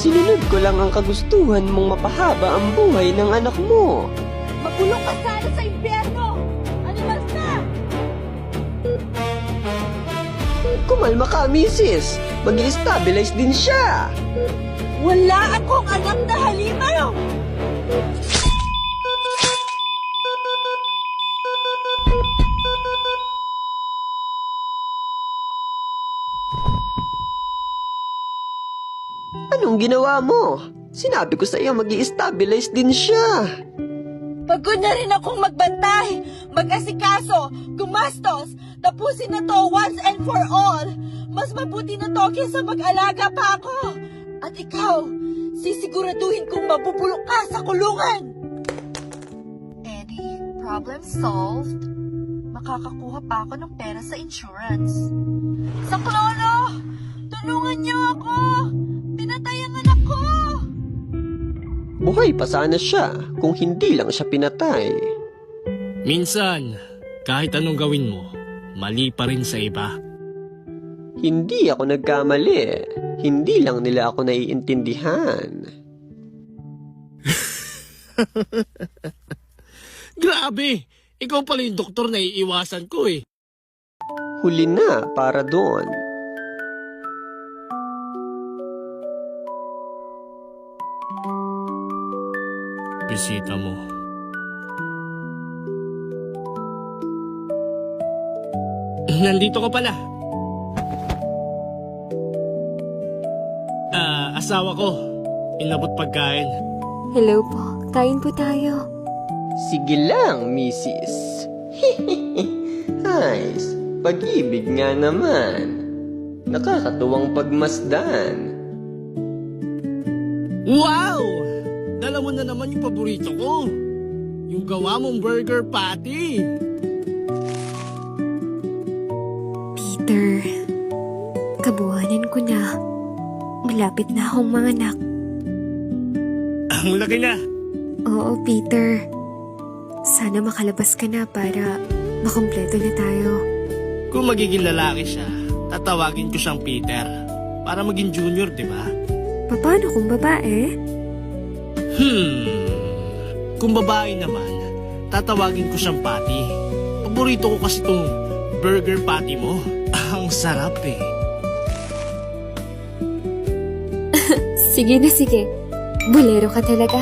Sinunod ko lang ang kagustuhan mong mapahaba ang buhay ng anak mo. Makulong ka sana sa impyerno! Animal ka! Kumalma ka, misis. Mag-i-stabilize din siya. Wala akong anak na halimaw! Anong ginawa mo? Sinabi ko sa iyo mag-i-stabilize din siya. Pagod na rin akong magbantay, mag-asikaso, gumastos, tapusin na to once and for all. Mas mabuti na to kaysa mag-alaga pa ako. At ikaw, sisiguraduhin kong mabubulok ka sa kulungan. Eddie, problem solved. Makakakuha pa ako ng pera sa insurance. Saklolo! Tulungan niyo ako! Pinatay ang anak ko! Buhay pa sana siya kung hindi lang siya pinatay. Minsan, kahit anong gawin mo, mali pa rin sa iba. Hindi ako nagkamali. Hindi lang nila ako naiintindihan. Grabe! Ikaw pala yung doktor na iiwasan ko eh. Huli na para doon. Bisita mo. Nandito ka pala. Asawa ko. Inabot pagkain. Hello po. Kain po tayo. Sige lang, misis. Nice. Pag-ibig nga naman. Nakakatuwang pagmasdan. Wow! Dala mo na naman yung paborito ko. Yung gawa mong burger patty. Peter, kabuhanan ko na. Malapit na akong manganak. Ang laki na. Oo, Peter. Sana makalabas ka na para makumpleto na tayo. Kung magiging lalaki siya, tatawagin ko siyang Peter. Para maging junior, di ba? Paano kung babae? Kung babae naman, tatawagin ko siyang patty. Paborito ko kasi itong burger patty mo. Ang sarap eh. Sige na sige. Bolero ka talaga.